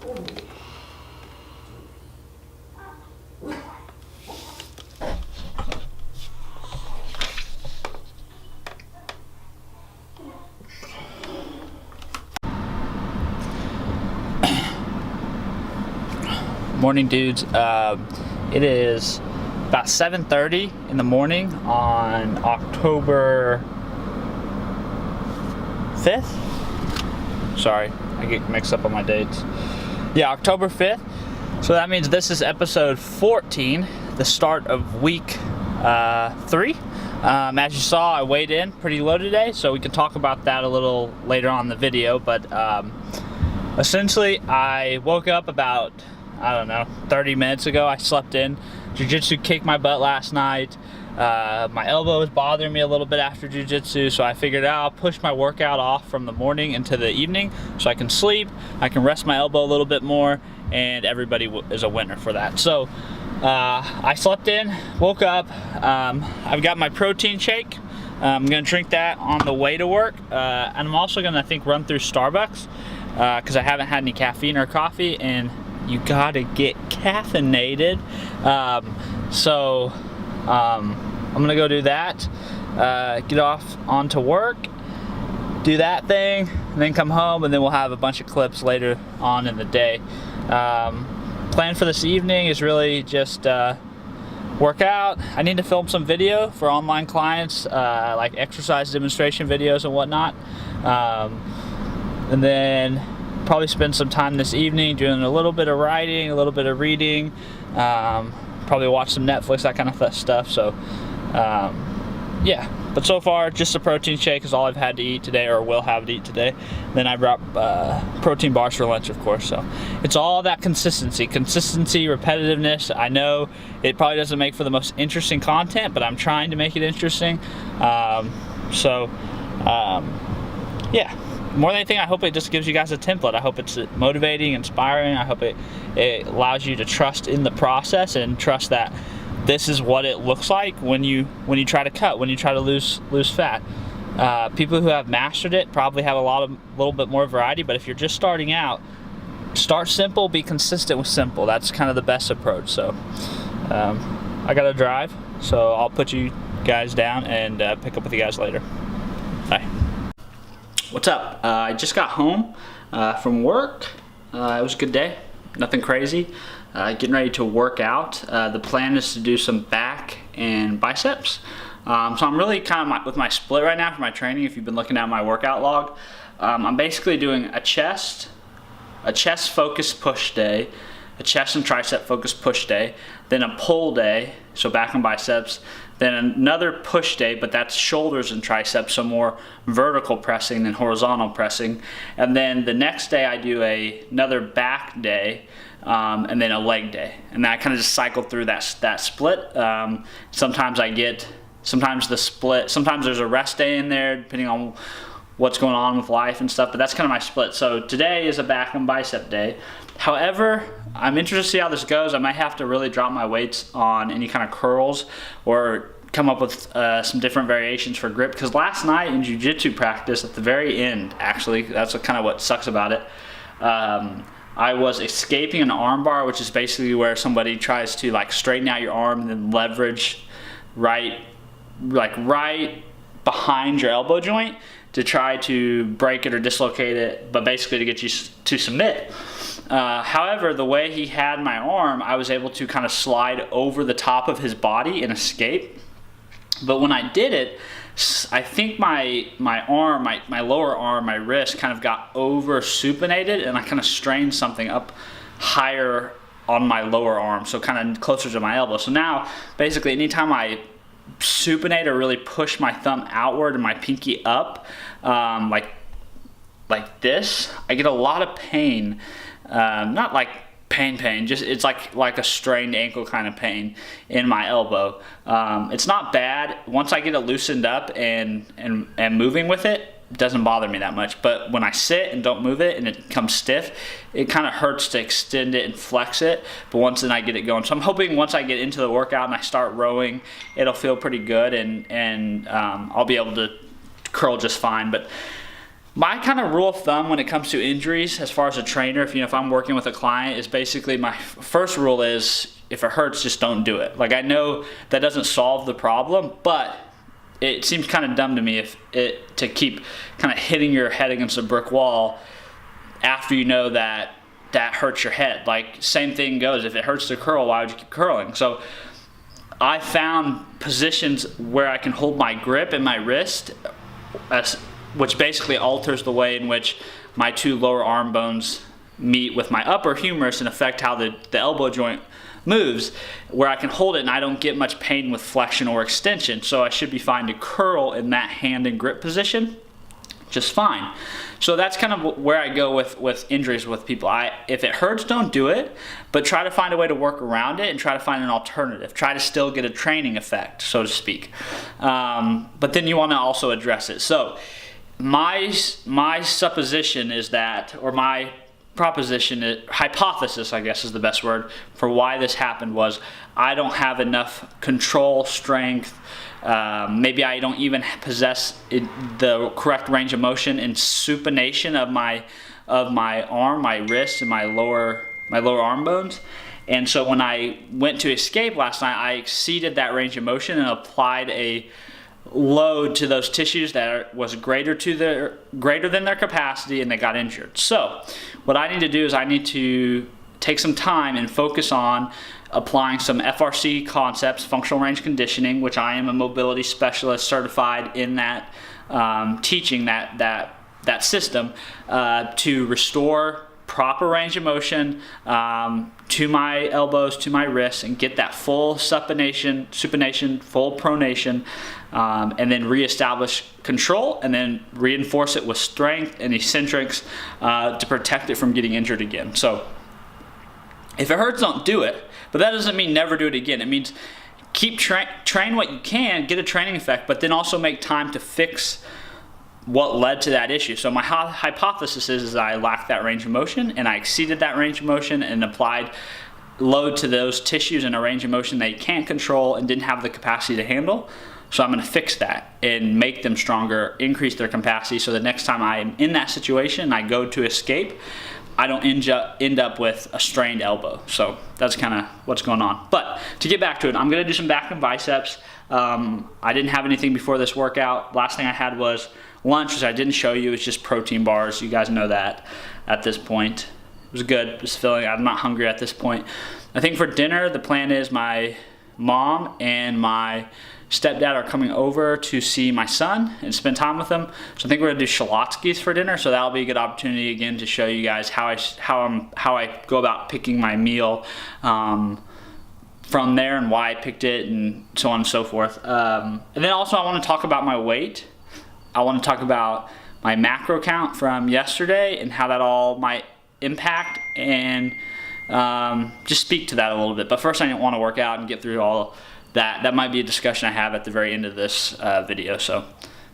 Morning, dudes. It is about 7:30 in the morning on October 5th. Sorry, I get mixed up on my dates. Yeah, October 5th. So that means this is episode 14, the start of week 3. As you saw, I weighed in pretty low today, so we can talk about that a little later on in the video. But essentially, I woke up about, 30 minutes ago. I slept in. Jiu-jitsu kicked my butt last night. My elbow was bothering me a little bit after jiu-jitsu, so I figured I'll push my workout off from the morning into the evening so I can sleep, I can rest my elbow a little bit more, and everybody is a winner for that. So I slept in, woke up, I've got my protein shake. I'm gonna drink that on the way to work, and I'm also gonna, I think, run through Starbucks because I haven't had any caffeine or coffee, and you gotta get caffeinated. I'm gonna go do that, get off onto work, do that thing, and then come home, and then we'll have a bunch of clips later on in the day. Plan for this evening is really just work out. I need to film some video for online clients, like exercise demonstration videos and whatnot. And then probably spend some time this evening doing a little bit of writing, a little bit of reading, probably watch some Netflix, that kind of stuff. So yeah, but so far just a protein shake is all I've had to eat today, or will have to eat today. Then I brought protein bars for lunch, of course. So it's all that consistency, repetitiveness. I know it probably doesn't make for the most interesting content, but I'm trying to make it interesting. Yeah, more than anything, I hope it just gives you guys a template. I hope it's motivating, inspiring. I hope it allows you to trust in the process and trust that this is what it looks like when you try to cut, when you try to lose fat. People who have mastered it probably have a little bit more variety, but if you're just starting out, start simple, be consistent with simple. That's kind of the best approach. So I gotta drive, so I'll put you guys down and pick up with you guys later. Bye. What's up? I just got home from work. It was a good day, nothing crazy. Getting ready to work out. The plan is to do some back and biceps. So I'm really kind of with my split right now for my training. If you've been looking at my workout log, I'm basically doing a chest focused push day, a chest and tricep focused push day, then a pull day, so back and biceps, then another push day, but that's shoulders and triceps, so more vertical pressing than horizontal pressing. And then the next day I do another back day, and then a leg day. And I kind of just cycle through that split. Sometimes there's a rest day in there, depending on what's going on with life and stuff, but that's kind of my split. So today is a back and bicep day. However, I'm interested to see how this goes. I might have to really drop my weights on any kind of curls or come up with some different variations for grip, because last night in jiu-jitsu practice at the very end, actually, that's kind of what sucks about it, I was escaping an arm bar, which is basically where somebody tries to like straighten out your arm and then leverage right behind your elbow joint to try to break it or dislocate it, but basically to get you to submit. However, the way he had my arm, I was able to kind of slide over the top of his body and escape. But when I did it, I think my arm, my lower arm, my wrist kind of got over supinated, and I kind of strained something up higher on my lower arm, so kind of closer to my elbow. So now, basically, anytime I supinate or really push my thumb outward and my pinky up, like this, I get a lot of pain. Not like pain, just it's like a strained ankle kind of pain in my elbow. It's not bad. Once I get it loosened up and moving with it, it doesn't bother me that much. But when I sit and don't move it and it comes stiff, it kind of hurts to extend it and flex it. But once then I get it going. So I'm hoping once I get into the workout and I start rowing, it'll feel pretty good, and I'll be able to curl just fine. But My kind of rule of thumb when it comes to injuries, as far as a trainer, if I'm working with a client, is basically my first rule is if it hurts, just don't do it. Like, I know that doesn't solve the problem, but it seems kind of dumb to me to keep kind of hitting your head against a brick wall after you know that hurts your head. Like, same thing goes, if it hurts to curl, why would you keep curling? So I found positions where I can hold my grip in my wrist, which basically alters the way in which my two lower arm bones meet with my upper humerus and affect how the elbow joint moves, where I can hold it and I don't get much pain with flexion or extension. So I should be fine to curl in that hand and grip position just fine. So that's kind of where I go with injuries with people. If it hurts, don't do it, but try to find a way to work around it and try to find an alternative. Try to still get a training effect, so to speak. But then you want to also address it. So my supposition is that, or my proposition, hypothesis, I guess is the best word, for why this happened was I don't have enough control, strength, maybe I don't even possess the correct range of motion and supination of my arm, my wrist, and my lower arm bones. And so when I went to escape last night, I exceeded that range of motion and applied a load to those tissues that was greater than their capacity, and they got injured. So what I need to do is I need to take some time and focus on applying some FRC concepts, functional range conditioning, which I am a mobility specialist certified in that, teaching that system, to restore proper range of motion to my elbows, to my wrists, and get that full supination, full pronation, and then reestablish control, and then reinforce it with strength and eccentrics to protect it from getting injured again. So if it hurts, don't do it, but that doesn't mean never do it again. It means keep train what you can, get a training effect, but then also make time to fix what led to that issue. So my hypothesis is I lacked that range of motion, and I exceeded that range of motion and applied load to those tissues in a range of motion they can't control and didn't have the capacity to handle. So I'm going to fix that and make them stronger, increase their capacity, so the next time I'm in that situation and I go to escape, I don't end up with a strained elbow. So that's kind of what's going on. But to get back to it, I'm going to do some back and biceps. I didn't have anything before this workout. Last thing I had was lunch, which I didn't show you. It's just protein bars. You guys know that at this point. It was good. Just feeling I'm not hungry at this point. I think for dinner, the plan is my mom and my stepdad are coming over to see my son and spend time with them. So I think we're gonna do Shalotsky's for dinner. So that'll be a good opportunity again to show you guys how I go about picking my meal from there and why I picked it and so on and so forth. And then also I want to talk about my weight. I want to talk about my macro count from yesterday and how that all might impact, and just speak to that a little bit. But first I want to work out and get through all that. That might be a discussion I have at the very end of this video, so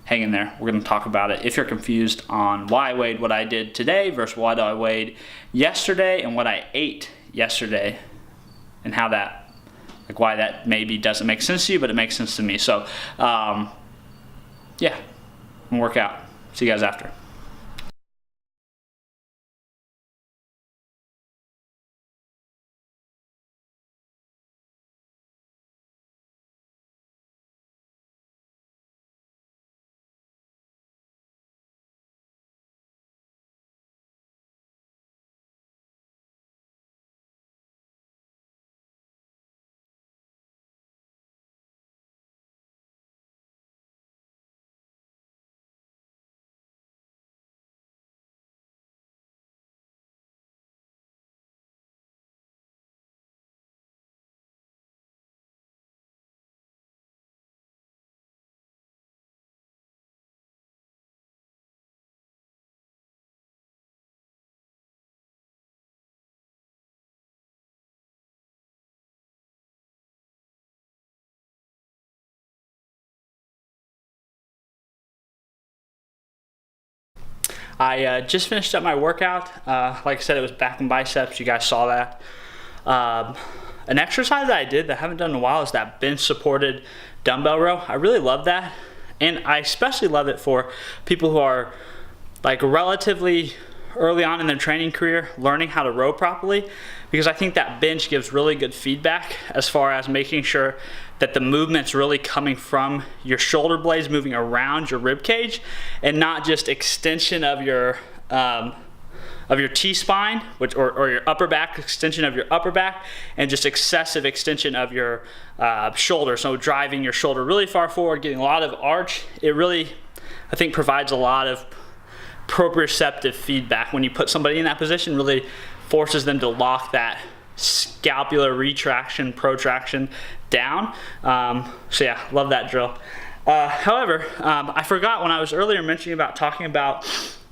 hang in there. We're going to talk about it. If you're confused on why I weighed what I did today versus what I weighed yesterday and what I ate yesterday, and how that, like why that maybe doesn't make sense to you, but it makes sense to me. So yeah, I'm gonna work out. See you guys after. I just finished up my workout. Like I said, it was back and biceps. You guys saw that. An exercise that I did that I haven't done in a while is that bench supported dumbbell row. I really love that. And I especially love it for people who are like relatively early on in their training career, learning how to row properly, because I think that bench gives really good feedback as far as making sure that the movement's really coming from your shoulder blades moving around your rib cage, and not just extension of your T-spine, or your upper back, extension of your upper back, and just excessive extension of your shoulder. So driving your shoulder really far forward, getting a lot of arch. It really, I think, provides a lot of proprioceptive feedback when you put somebody in that position. Really forces them to lock that scapular retraction, protraction down. So yeah, love that drill. However, I forgot when I was earlier mentioning about talking about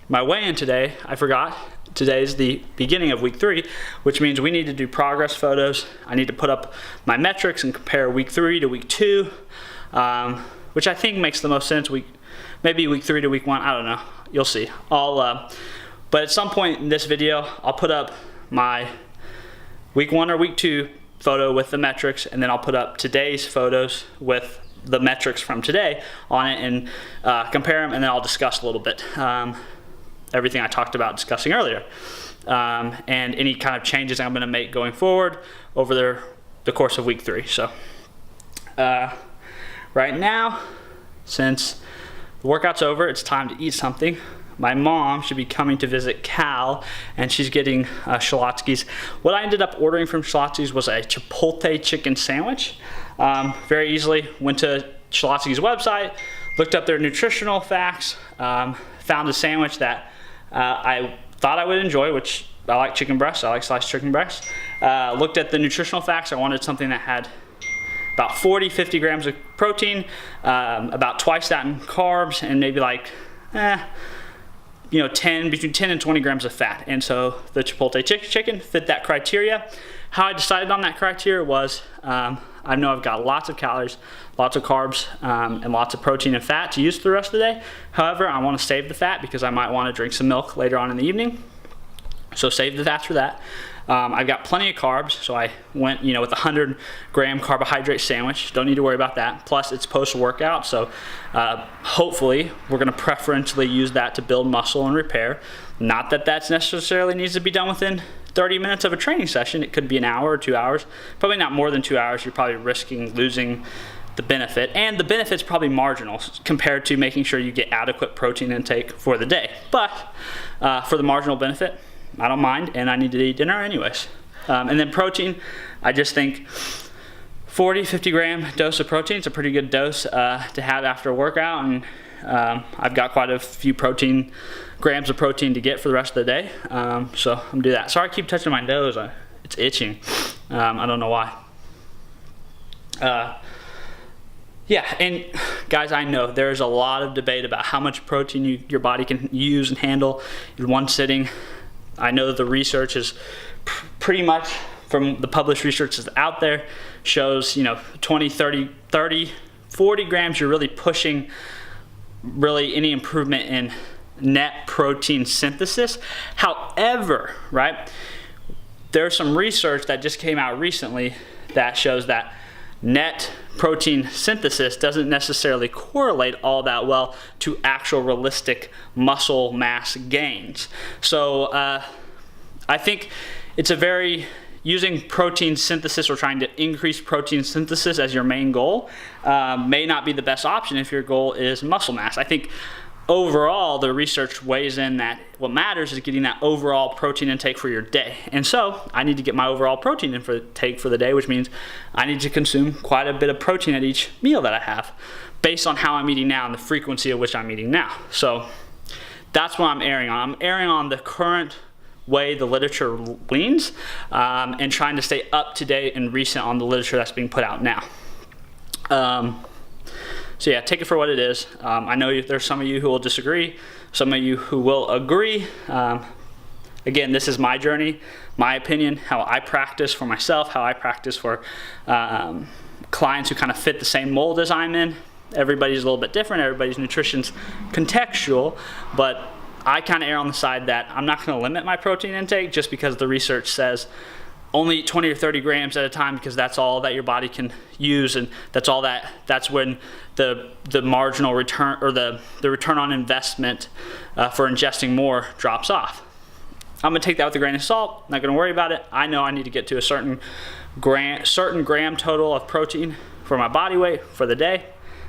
my weigh-in today, I forgot. Today's the beginning of week 3, which means we need to do progress photos. I need to put up my metrics and compare week 3 to week 2, which I think makes the most sense. Maybe week 3 to week 1, I don't know. You'll see. But at some point in this video, I'll put up my week 1 or week 2 photo with the metrics, and then I'll put up today's photos with the metrics from today on it, and compare them, and then I'll discuss a little bit everything I talked about discussing earlier, and any kind of changes I'm going to make going forward over the course of week 3. So right now, since the workout's over, it's time to eat something. My mom should be coming to visit Cal, and she's getting Shalotsky's. What I ended up ordering from Shalotsky's was a Chipotle chicken sandwich. Very easily went to Shalotsky's website, looked up their nutritional facts, found a sandwich that I thought I would enjoy, which I like chicken breasts. I like sliced chicken breasts. Looked at the nutritional facts. I wanted something that had about 40-50 grams of protein, about twice that in carbs, and maybe like between 10 and 20 grams of fat. And so the Chipotle chicken fit that criteria. How I decided on that criteria was, I know I've got lots of calories, lots of carbs, and lots of protein and fat to use for the rest of the day. However, I want to save the fat because I might want to drink some milk later on in the evening. So save the fats for that. I've got plenty of carbs, so I went with a 100-gram carbohydrate sandwich. Don't need to worry about that. Plus, it's post-workout, so hopefully we're going to preferentially use that to build muscle and repair. Not that that necessarily needs to be done within 30 minutes of a training session. It could be an hour or 2 hours. Probably not more than 2 hours. You're probably risking losing the benefit, and the benefit's probably marginal compared to making sure you get adequate protein intake for the day. But for the marginal benefit, I don't mind, and I need to eat dinner anyways. And then protein, I just think 40-50 gram dose of protein is a pretty good dose to have after a workout, and I've got quite a few grams of protein to get for the rest of the day, so I'm gonna do that. Sorry I keep touching my nose, it's itching. I don't know why. Yeah, and guys, I know there's a lot of debate about how much protein your body can use and handle in one sitting. I know that the research is pretty much, from the published research that's out there, shows 20, 30, 40 grams, you're really pushing any improvement in net protein synthesis. However, right, there's some research that just came out recently that shows that net protein synthesis doesn't necessarily correlate all that well to actual realistic muscle mass gains. So I think it's using protein synthesis or trying to increase protein synthesis as your main goal may not be the best option if your goal is muscle mass. I think overall the research weighs in that what matters is getting that overall protein intake for your day. And so I need to get my overall protein intake for the day, which means I need to consume quite a bit of protein at each meal that I have based on how I'm eating now and the frequency of which I'm eating now. So that's what I'm erring on. I'm erring on the current way the literature leans, and trying to stay up to date and recent on the literature that's being put out now. So yeah, take it for what it is. I know there's some of you who will disagree, some of you who will agree. Again, this is my journey, my opinion, how I practice for myself, how I practice for clients who kind of fit the same mold as I'm in. Everybody's a little bit different, everybody's nutrition's contextual, but I kind of err on the side that I'm not going to limit my protein intake just because the research says only eat 20 or 30 grams at a time, because that's all that your body can use, and that's when the marginal return, or the return on investment for ingesting more drops off. I'm gonna take that with a grain of salt, not gonna worry about it. I know I need to get to a certain gram total of protein for my body weight for the day,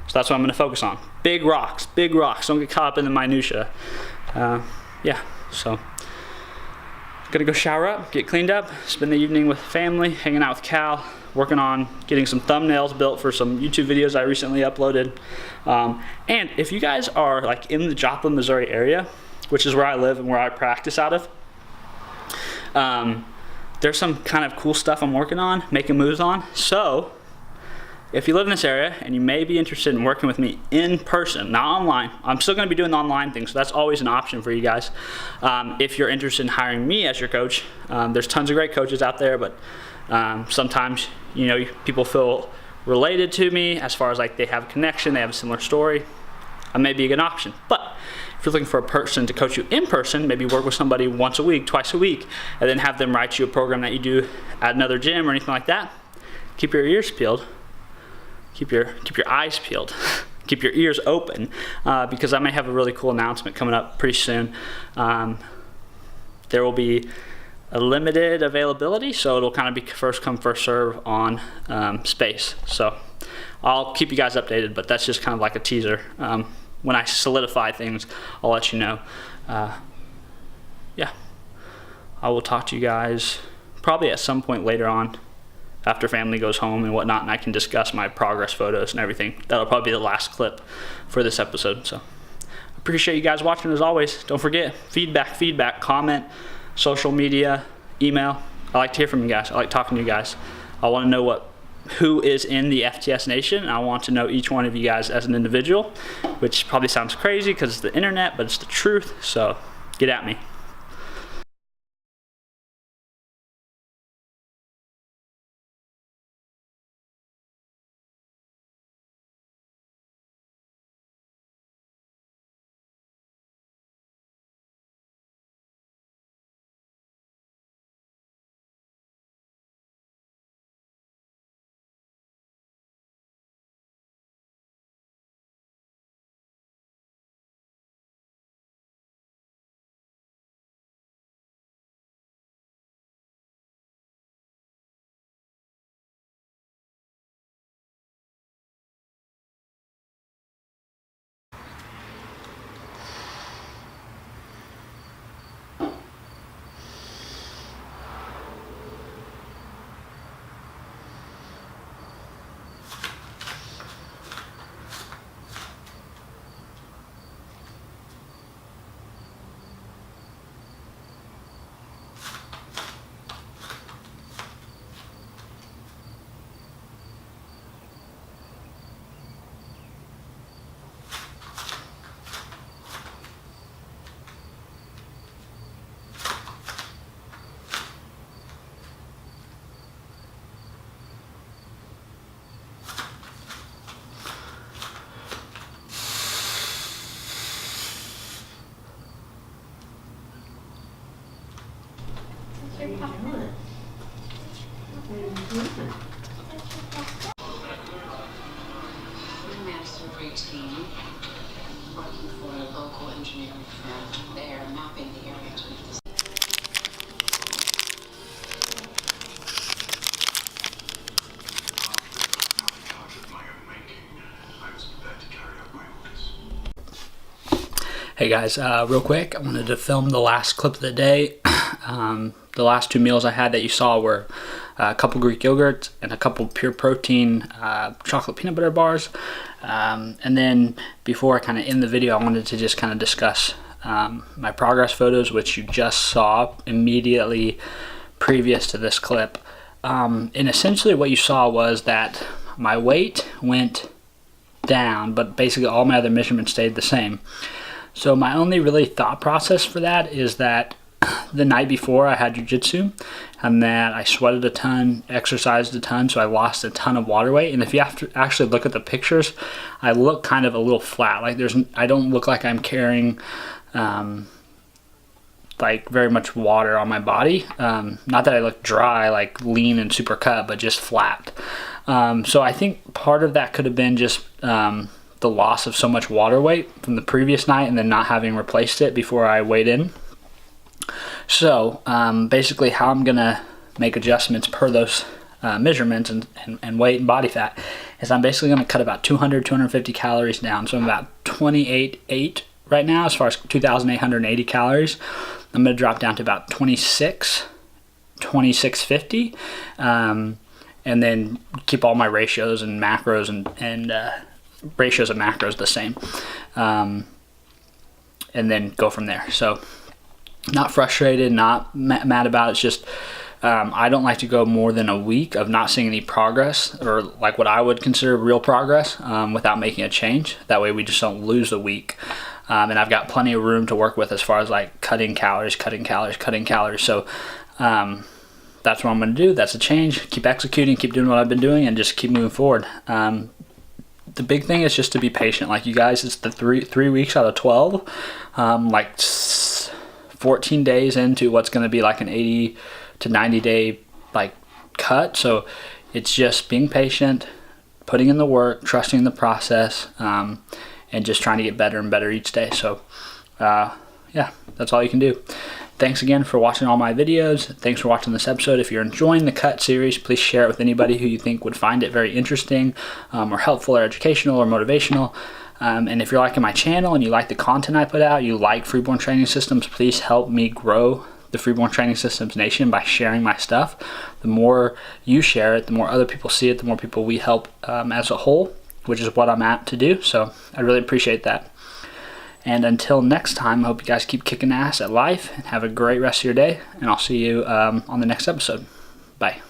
so that's what I'm gonna focus on. Big rocks, don't get caught up in the minutia. Yeah, so gonna go shower up, get cleaned up, spend the evening with family, hanging out with Cal, working on getting some thumbnails built for some YouTube videos I recently uploaded. And if you guys are like in the Joplin, Missouri area, which is where I live and where I practice out of, there's some kind of cool stuff I'm working on, making moves on. So if you live in this area and you may be interested in working with me in person, not online, I'm still going to be doing the online thing, so that's always an option for you guys. If you're interested in hiring me as your coach, there's tons of great coaches out there, but sometimes, you know, people feel related to me as far as like they have a connection, they have a similar story. I may be a good option. But if you're looking for a person to coach you in person, maybe work with somebody once a week, twice a week, and then have them write you a program that you do at another gym or anything like that, keep your ears peeled. Keep your eyes peeled, keep your ears open, because I may have a really cool announcement coming up pretty soon. There will be a limited availability, so it'll kind of be first come, first serve on space. So I'll keep you guys updated, but that's just kind of like a teaser. When I solidify things, I'll let you know. Yeah, I will talk to you guys probably at some point later on, after family goes home and whatnot, and I can discuss my progress photos and everything. That'll probably be the last clip for this episode. So appreciate you guys watching as always. Don't forget, feedback, comment, social media, email. I like to hear from you guys. I like talking to you guys. I want to know who is in the FTS Nation, and I want to know each one of you guys as an individual, which probably sounds crazy because it's the internet, but it's the truth. So get at me. Master routine, working for a local engineering firm. They are mapping the area to meet the Hey guys, real quick, I wanted to film the last clip of the day. The last two meals I had that you saw were a couple Greek yogurts and a couple pure protein chocolate peanut butter bars. And then before I kind of end the video, I wanted to just kind of discuss my progress photos, which you just saw immediately previous to this clip. And essentially what you saw was that my weight went down, but basically all my other measurements stayed the same. So my only really thought process for that is that the night before I had jiu-jitsu, and that I sweated a ton, exercised a ton, so I lost a ton of water weight. And if you have to actually look at the pictures, I look kind of a little flat. Like I don't look like I'm carrying like very much water on my body. Not that I look dry, like lean and super cut, but just flat. So I think part of that could have been just the loss of so much water weight from the previous night and then not having replaced it before I weighed in. So basically how I'm gonna make adjustments per those measurements and weight and body fat is I'm basically gonna cut about 250 calories down. So I'm about 28.8 right now as far as 2,880 calories. I'm gonna drop down to about 26.50, and then keep all my ratios and macros and ratios of macros the same, and then go from there. So not frustrated, not mad about it. It's just I don't like to go more than a week of not seeing any progress, or like what I would consider real progress, without making a change. That way we just don't lose a week. And I've got plenty of room to work with as far as like cutting calories. So that's what I'm going to do. That's a change. Keep executing, keep doing what I've been doing, and just keep moving forward. The big thing is just to be patient. Like you guys, it's the three weeks out of 12, like 14 days into what's going to be like an 80 to 90 day like cut. So it's just being patient, putting in the work, trusting the process, and just trying to get better and better each day. So yeah, that's all you can do. Thanks again for watching all my videos. Thanks for watching this episode. If you're enjoying the cut series, please share it with anybody who you think would find it very interesting, or helpful, or educational, or motivational. And if you're liking my channel and you like the content I put out, you like Freeborn Training Systems, please help me grow the Freeborn Training Systems Nation by sharing my stuff. The more you share it, the more other people see it, the more people we help as a whole, which is what I'm at to do. So I really appreciate that. And until next time, I hope you guys keep kicking ass at life and have a great rest of your day. And I'll see you on the next episode. Bye.